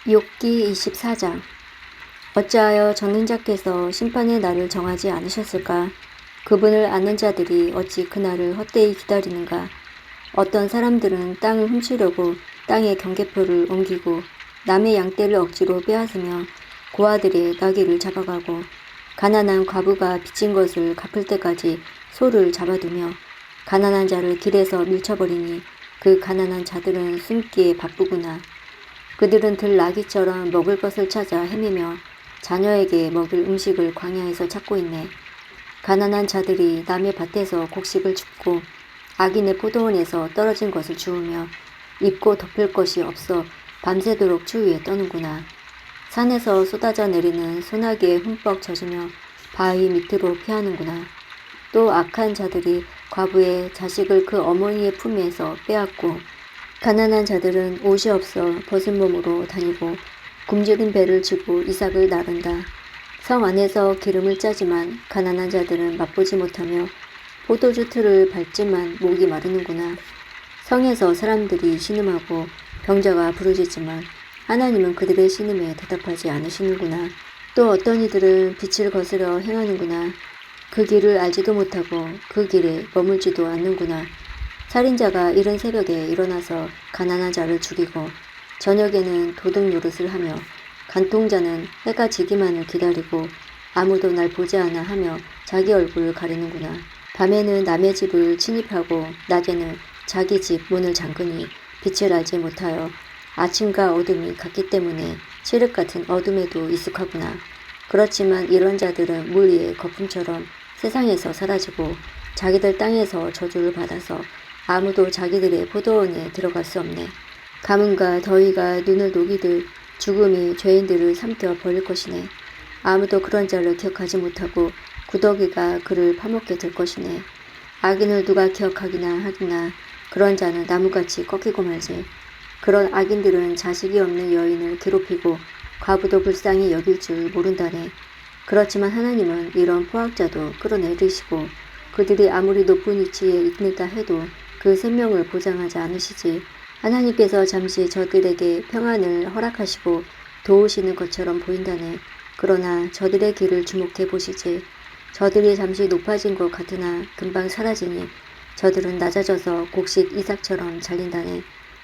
욥기 24장. 어찌하여 전능자께서 심판의 날을 정하지 않으셨을까? 그분을 아는 자들이 어찌 그날을 헛되이 기다리는가? 어떤 사람들은 땅을 훔치려고 땅의 경계표를 옮기고 남의 양떼를 억지로 빼앗으며 고아들의 나귀를 잡아가고 가난한 과부가 빚진 것을 갚을 때까지 소를 잡아두며 가난한 자를 길에서 밀쳐버리니 그 가난한 자들은 숨기에 바쁘구나. 그들은 들나귀처럼 먹을 것을 찾아 헤매며 자녀에게 먹일 음식을 광야에서 찾고 있네. 가난한 자들이 남의 밭에서 곡식을 줍고 악인의 포도원에서 떨어진 것을 주우며 입고 덮을 것이 없어 밤새도록 추위에 떠는구나. 산에서 쏟아져 내리는 소나기에 흠뻑 젖으며 바위 밑으로 피하는구나. 또 악한 자들이 과부의 자식을 그 어머니의 품에서 빼앗고 가난한 자들은 옷이 없어 벗은 몸으로 다니고 굶주린 배를 지고 이삭을 나른다. 성 안에서 기름을 짜지만 가난한 자들은 맛보지 못하며 포도주 틀을 밟지만 목이 마르는구나. 성에서 사람들이 신음하고 병자가 부르짖지만 하나님은 그들의 신음에 대답하지 않으시는구나. 또 어떤 이들은 빛을 거스려 행하는구나. 그 길을 알지도 못하고 그 길에 머물지도 않는구나. 살인자가 이른 새벽에 일어나서 가난한 자를 죽이고 저녁에는 도둑 노릇을 하며 간통자는 해가 지기만을 기다리고 아무도 날 보지 않아 하며 자기 얼굴을 가리는구나. 밤에는 남의 집을 침입하고 낮에는 자기 집 문을 잠그니 빛을 알지 못하여 아침과 어둠이 같기 때문에 칠흑 같은 어둠에도 익숙하구나. 그렇지만 이런 자들은 물 위의 거품처럼 세상에서 사라지고 자기들 땅에서 저주를 받아서 아무도 자기들의 포도원에 들어갈 수 없네. 가뭄과 더위가 눈을 녹이듯 죽음이 죄인들을 삼켜 버릴 것이네. 아무도 그런 자를 기억하지 못하고 구더기가 그를 파먹게 될 것이네. 악인을 누가 기억하기나 하기나 그런 자는 나무같이 꺾이고 말지. 그런 악인들은 자식이 없는 여인을 괴롭히고 과부도 불쌍히 여길 줄 모른다네. 그렇지만 하나님은 이런 포악자도 끌어내리시고 그들이 아무리 높은 위치에 있는다 해도 그 생명을 보장하지 않으시지. 하나님께서 잠시 저들에게 평안을 허락하시고 도우시는 것처럼 보인다네. 그러나 저들의 길을 주목해 보시지. 저들이 잠시 높아진 것 같으나 금방 사라지니 저들은 낮아져서 곡식 이삭처럼 잘린다네.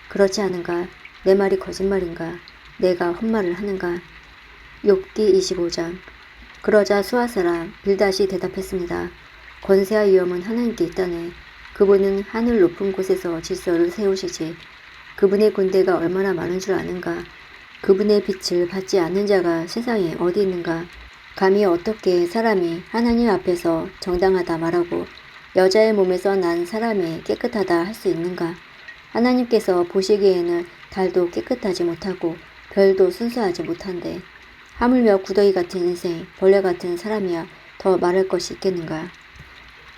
그렇지 않은가? 내 말이 거짓말인가? 내가 헛말을 하는가? 욥기 25장. 그러자 수아 사람 빌닷이 대답했습니다. 권세와 위엄은 하나님께 있다네. 그분은 하늘 높은 곳에서 질서를 세우시지. 그분의 군대가 얼마나 많은 줄 아는가? 그분의 빛을 받지 않는 자가 세상에 어디 있는가? 감히 어떻게 사람이 하나님 앞에서 정당하다 말하고 여자의 몸에서 난 사람이 깨끗하다 할 수 있는가? 하나님께서 보시기에는 달도 깨끗하지 못하고 별도 순수하지 못한데 하물며 구더기 같은 인생, 벌레 같은 사람이야 더 말할 것이 있겠는가?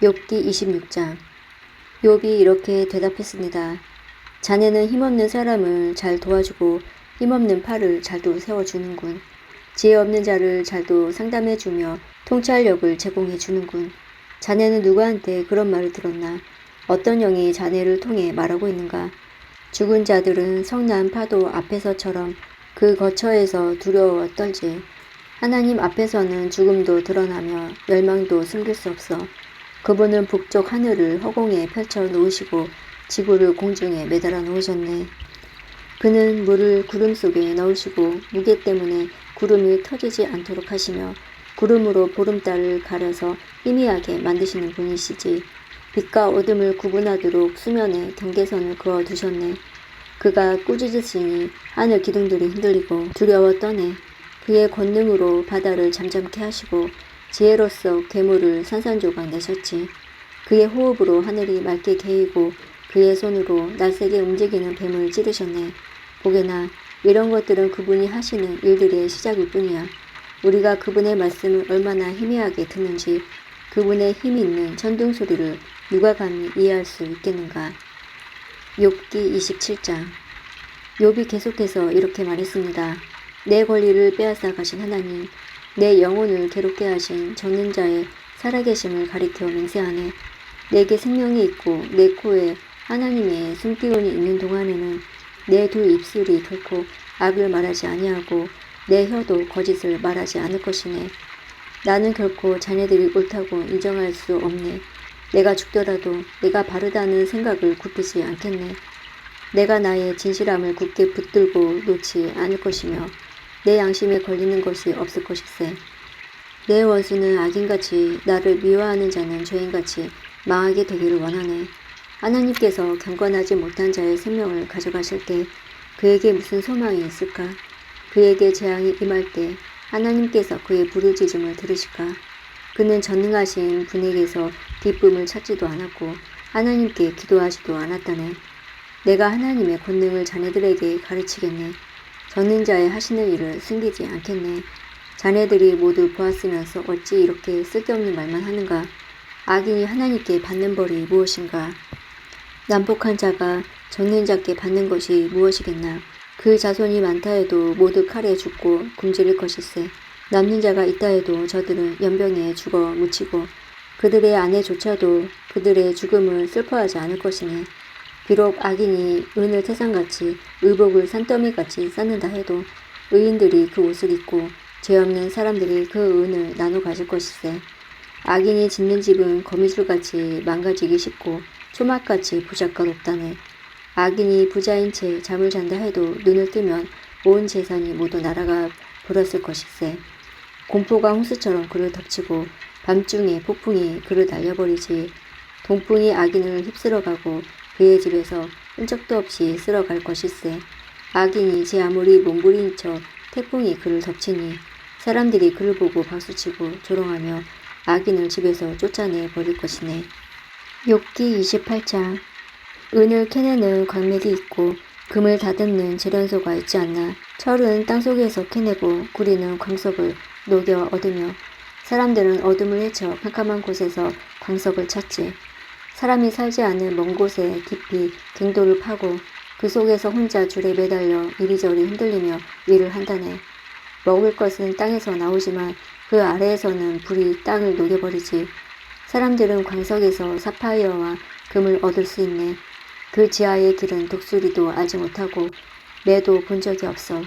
욥기 26장. 욥이 이렇게 대답했습니다. 자네는 힘없는 사람을 잘 도와주고 힘없는 팔을 잘도 세워주는군. 지혜 없는 자를 잘도 상담해주며 통찰력을 제공해주는군. 자네는 누구한테 그런 말을 들었나? 어떤 영이 자네를 통해 말하고 있는가? 죽은 자들은 성난 파도 앞에서처럼 그 거처에서 두려워 떨지. 하나님 앞에서는 죽음도 드러나며 멸망도 숨길 수 없어. 그분은 북쪽 하늘을 허공에 펼쳐 놓으시고 지구를 공중에 매달아 놓으셨네. 그는 물을 구름 속에 넣으시고 무게 때문에 구름이 터지지 않도록 하시며 구름으로 보름달을 가려서 희미하게 만드시는 분이시지. 빛과 어둠을 구분하도록 수면에 경계선을 그어 두셨네. 그가 꾸짖으시니 하늘 기둥들이 흔들리고 두려워 떠네. 그의 권능으로 바다를 잠잠케 하시고 지혜로서 괴물을 산산조각 내셨지. 그의 호흡으로 하늘이 맑게 개이고 그의 손으로 낯세게 움직이는 뱀을 찌르셨네. 보게나 이런 것들은 그분이 하시는 일들의 시작일 뿐이야. 우리가 그분의 말씀을 얼마나 희미하게 듣는지 그분의 힘이 있는 천둥 소리를 누가 감히 이해할 수 있겠는가? 욥기 27장. 욥이 계속해서 이렇게 말했습니다. 내 권리를 빼앗아 가신 하나님, 내 영혼을 괴롭게 하신 전능자의 살아계심을 가리켜 맹세하네. 내게 생명이 있고 내 코에 하나님의 숨기운이 있는 동안에는 내 두 입술이 결코 악을 말하지 아니하고 내 혀도 거짓을 말하지 않을 것이네. 나는 결코 자네들이 옳다고 인정할 수 없네. 내가 죽더라도 내가 바르다는 생각을 굽히지 않겠네. 내가 나의 진실함을 굳게 붙들고 놓지 않을 것이며 내 양심에 걸리는 것이 없을 것일세. 내 원수는 악인같이 나를 미워하는 자는 죄인같이 망하게 되기를 원하네. 하나님께서 경건하지 못한 자의 생명을 가져가실 때 그에게 무슨 소망이 있을까? 그에게 재앙이 임할 때 하나님께서 그의 부르짖음을 들으실까? 그는 전능하신 분에게서 기쁨을 찾지도 않았고 하나님께 기도하지도 않았다네. 내가 하나님의 권능을 자네들에게 가르치겠네. 전능자의 하시는 일을 숨기지 않겠네. 자네들이 모두 보았으면서 어찌 이렇게 쓸데없는 말만 하는가? 악인이 하나님께 받는 벌이 무엇인가? 난폭한 자가 전능자께 받는 것이 무엇이겠나? 그 자손이 많다 해도 모두 칼에 죽고 굶주릴 것일세. 남는 자가 있다 해도 저들은 연병에 죽어 묻히고 그들의 아내조차도 그들의 죽음을 슬퍼하지 않을 것이네. 비록 악인이 은을 태산같이 의복을 산더미같이 쌓는다 해도 의인들이 그 옷을 입고 죄 없는 사람들이 그 은을 나눠 가질 것일세. 악인이 짓는 집은 거미줄같이 망가지기 쉽고 초막같이 부잣것없다네. 악인이 부자인 채 잠을 잔다 해도 눈을 뜨면 온 재산이 모두 날아가 버렸을 것일세. 공포가 홍수처럼 그를 덮치고 밤중에 폭풍이 그를 날려버리지. 동풍이 악인을 휩쓸어가고 그의 집에서 흔적도 없이 쓸어갈 것일세. 악인이 제 아무리 몸부림인 척 태풍이 그를 덮치니 사람들이 그를 보고 박수치고 조롱하며 악인을 집에서 쫓아내 버릴 것이네. 욥기 28장. 은을 캐내는 광맥이 있고 금을 다듬는 재련소가 있지 않나. 철은 땅속에서 캐내고 구리는 광석을 녹여 얻으며 사람들은 어둠을 헤쳐 캄캄한 곳에서 광석을 찾지. 사람이 살지 않는 먼 곳에 깊이 갱도를 파고 그 속에서 혼자 줄에 매달려 이리저리 흔들리며 일을 한다네. 먹을 것은 땅에서 나오지만 그 아래에서는 불이 땅을 녹여버리지. 사람들은 광석에서 사파이어와 금을 얻을 수 있네. 그 지하의 길은 독수리도 알지 못하고 매도 본 적이 없어.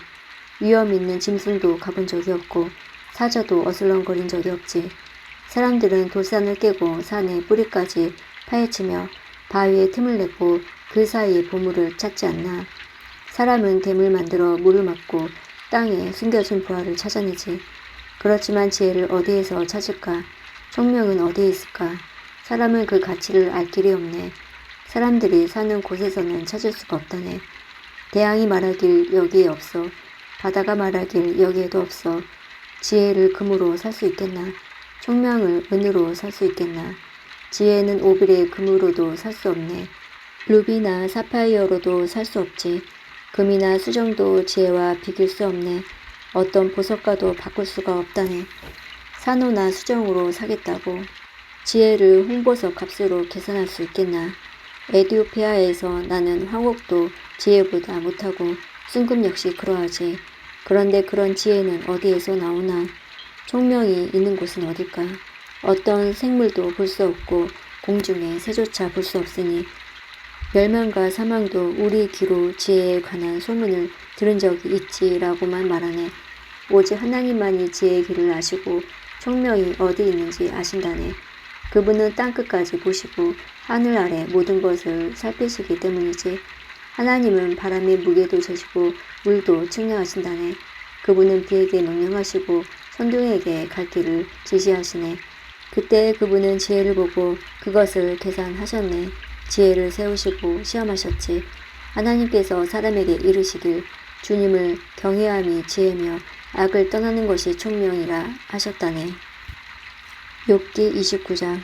위험 있는 짐승도 가본 적이 없고 사자도 어슬렁거린 적이 없지. 사람들은 돌산을 깨고 산의 뿌리까지 파헤치며 바위에 틈을 내고 그 사이에 보물을 찾지 않나. 사람은 댐을 만들어 물을 막고 땅에 숨겨진 부활을 찾아내지. 그렇지만 지혜를 어디에서 찾을까? 총명은 어디에 있을까? 사람은 그 가치를 알 길이 없네. 사람들이 사는 곳에서는 찾을 수가 없다네. 대양이 말하길 여기에 없어. 바다가 말하길 여기에도 없어. 지혜를 금으로 살 수 있겠나? 총명을 은으로 살 수 있겠나? 지혜는 오빌의 금으로도 살 수 없네. 루비나 사파이어로도 살 수 없지. 금이나 수정도 지혜와 비길 수 없네. 어떤 보석과도 바꿀 수가 없다네. 산호나 수정으로 사겠다고. 지혜를 홍보석 값으로 계산할 수 있겠나. 에티오피아에서 나는 황옥도 지혜보다 못하고 순금 역시 그러하지. 그런데 그런 지혜는 어디에서 나오나. 총명이 있는 곳은 어딜까. 어떤 생물도 볼 수 없고 공중에 새조차 볼 수 없으니 멸망과 사망도 우리 귀로 지혜에 관한 소문을 들은 적이 있지라고만 말하네. 오직 하나님만이 지혜의 길을 아시고 총명이 어디 있는지 아신다네. 그분은 땅끝까지 보시고 하늘 아래 모든 것을 살피시기 때문이지. 하나님은 바람의 무게도 재시고 물도 측량하신다네. 그분은 비에게 명령하시고 선둥에게 갈 길을 지시하시네. 그때 그분은 지혜를 보고 그것을 계산하셨네. 지혜를 세우시고 시험하셨지. 하나님께서 사람에게 이르시길 주님을 경외함이 지혜며 악을 떠나는 것이 총명이라 하셨다네. 욥기 29장.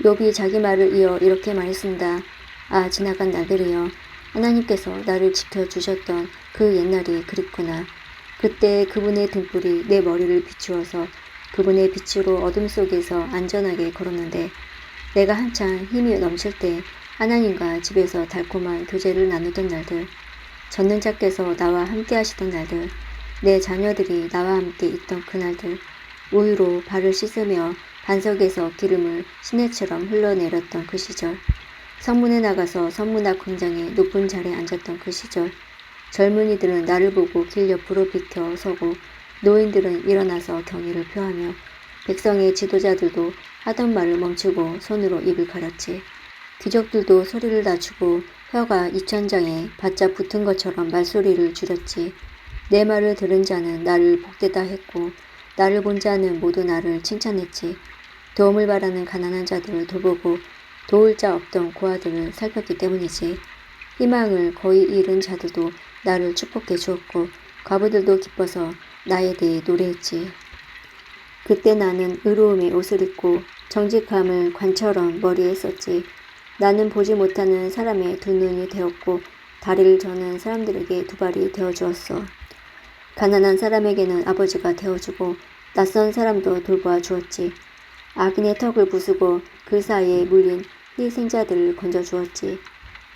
욥이 자기 말을 이어 이렇게 말했습니다. 아, 지나간 날들이여, 하나님께서 나를 지켜주셨던 그 옛날이 그립구나. 그때 그분의 등불이 내 머리를 비추어서 그분의 빛으로 어둠 속에서 안전하게 걸었는데 내가 한창 힘이 넘칠 때 하나님과 집에서 달콤한 교제를 나누던 날들, 전능자께서 나와 함께 하시던 날들, 내 자녀들이 나와 함께 있던 그날들, 우유로 발을 씻으며 반석에서 기름을 시내처럼 흘러내렸던 그 시절, 성문에 나가서 성문앞 광장의 높은 자리에 앉았던 그 시절, 젊은이들은 나를 보고 길 옆으로 비켜 서고 노인들은 일어나서 경의를 표하며 백성의 지도자들도 하던 말을 멈추고 손으로 입을 가렸지. 귀족들도 소리를 낮추고 혀가 이천장에 바짝 붙은 것처럼 말소리를 줄였지. 내 말을 들은 자는 나를 복되다 했고 나를 본 자는 모두 나를 칭찬했지. 도움을 바라는 가난한 자들을 돌보고 도울 자 없던 고아들을 살폈기 때문이지. 희망을 거의 잃은 자들도 나를 축복해 주었고 과부들도 기뻐서 나에 대해 노래했지. 그때 나는 의로움의 옷을 입고 정직함을 관처럼 머리에 썼지. 나는 보지 못하는 사람의 두 눈이 되었고 다리를 저는 사람들에게 두 발이 되어주었어. 가난한 사람에게는 아버지가 되어주고 낯선 사람도 돌보아 주었지. 악인의 턱을 부수고 그 사이에 물린 희생자들을 건져주었지.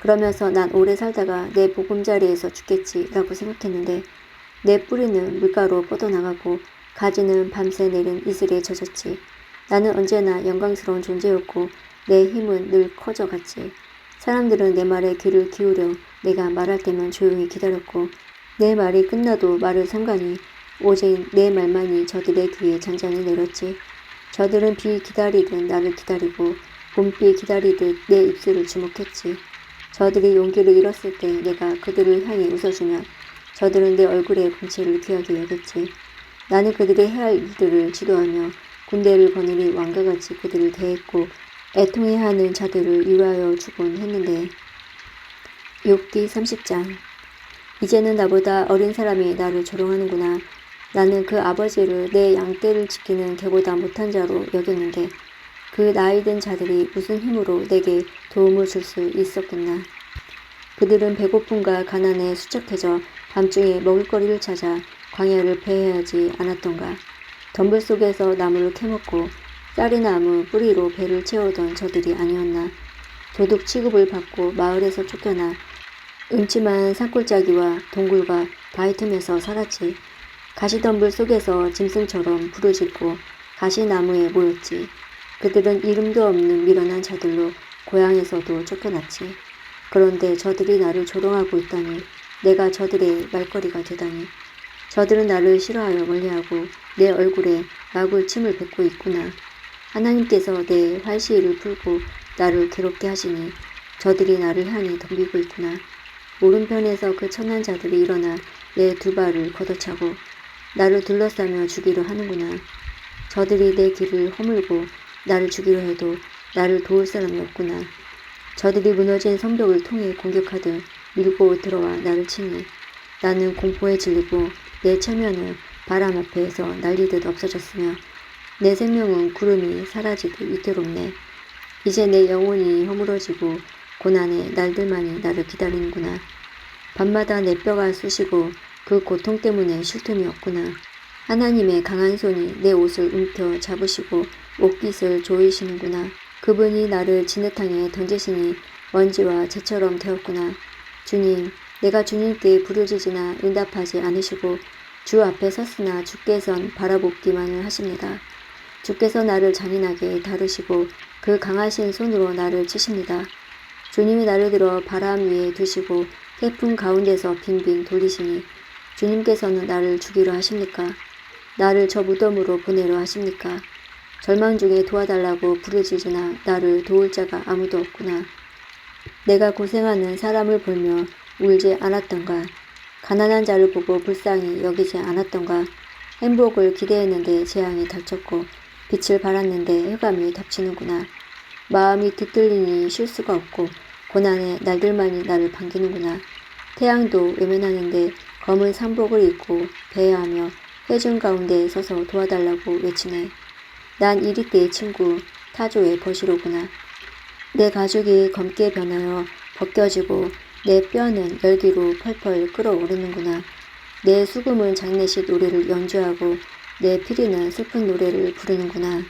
그러면서 난 오래 살다가 내 보금자리에서 죽겠지라고 생각했는데 내 뿌리는 물가로 뻗어나가고 가지는 밤새 내린 이슬에 젖었지. 나는 언제나 영광스러운 존재였고 내 힘은 늘 커져갔지. 사람들은 내 말에 귀를 기울여 내가 말할 때만 조용히 기다렸고 내 말이 끝나도 말을 삼가니 오직 내 말만이 저들의 귀에 잔잔히 내렸지. 저들은 비 기다리듯 나를 기다리고 봄비 기다리듯 내 입술을 주목했지. 저들이 용기를 잃었을 때 내가 그들을 향해 웃어주면 저들은 내 얼굴의 본체를 귀하게 여겼지. 나는 그들이 해야 할 일들을 지도하며 군대를 거느리 왕가같이 그들을 대했고 애통해하는 자들을 위로하여 주곤 했는데. 욥기 30장. 이제는 나보다 어린 사람이 나를 조롱하는구나. 나는 그 아버지를 내 양떼를 지키는 개보다 못한 자로 여겼는데 그 나이 든 자들이 무슨 힘으로 내게 도움을 줄 수 있었겠나. 그들은 배고픔과 가난에 수척해져 밤중에 먹을거리를 찾아 광야를 배회하지 않았던가. 덤불 속에서 나무를 캐먹고 쌀이나무 뿌리로 배를 채우던 저들이 아니었나. 도둑 취급을 받고 마을에서 쫓겨나 음침한 산골짜기와 동굴과 바위 틈에서 살았지. 가시덤불 속에서 짐승처럼 부르짖고 가시나무에 모였지. 그들은 이름도 없는 미련한 자들로 고향에서도 쫓겨났지. 그런데 저들이 나를 조롱하고 있다니, 내가 저들의 말거리가 되다니. 저들은 나를 싫어하여 멀리하고 내 얼굴에 마굴 침을 뱉고 있구나. 하나님께서 내 활시위를 풀고 나를 괴롭게 하시니 저들이 나를 향해 덤비고 있구나. 오른편에서 그 천한 자들이 일어나 내 두 발을 걷어차고 나를 둘러싸며 죽이려 하는구나. 저들이 내 길을 허물고 나를 죽이려 해도 나를 도울 사람이 없구나. 저들이 무너진 성벽을 통해 공격하듯 밀고 들어와 나를 치니 나는 공포에 질리고 내 체면은 바람 앞에서 날리듯 없어졌으며 내 생명은 구름이 사라지듯 위태롭네. 이제 내 영혼이 허물어지고 고난의 날들만이 나를 기다리는구나. 밤마다 내 뼈가 쑤시고 그 고통 때문에 쉴 틈이 없구나. 하나님의 강한 손이 내 옷을 움켜 잡으시고 옷깃을 조이시는구나. 그분이 나를 진흙탕에 던지시니 먼지와 재처럼 되었구나. 주님, 내가 주님께 부르짖으나 응답하지 않으시고 주 앞에 섰으나 주께선 바라보기만을 하십니다. 주께서 나를 잔인하게 다루시고 그 강하신 손으로 나를 치십니다. 주님이 나를 들어 바람 위에 두시고 태풍 가운데서 빙빙 돌리시니 주님께서는 나를 죽이려 하십니까? 나를 저 무덤으로 보내려 하십니까? 절망 중에 도와달라고 부르짖으나 나를 도울 자가 아무도 없구나. 내가 고생하는 사람을 보며 울지 않았던가? 가난한 자를 보고 불쌍히 여기지 않았던가? 행복을 기대했는데 재앙이 닥쳤고 빛을 발았는데 흑암이 덮치는구나. 마음이 뒤틀리니 쉴 수가 없고 고난의 날들만이 나를 반기는구나. 태양도 외면하는데 검은 상복을 입고 배회하며 회중 가운데 서서 도와달라고 외치네. 난 이리때의 친구 타조의 버시로구나. 내 가죽이 검게 변하여 벗겨지고 내 뼈는 열기로 펄펄 끓어오르는구나. 내 수금은 장례식 노래를 연주하고 내 피리는 슬픈 노래를 부르는구나.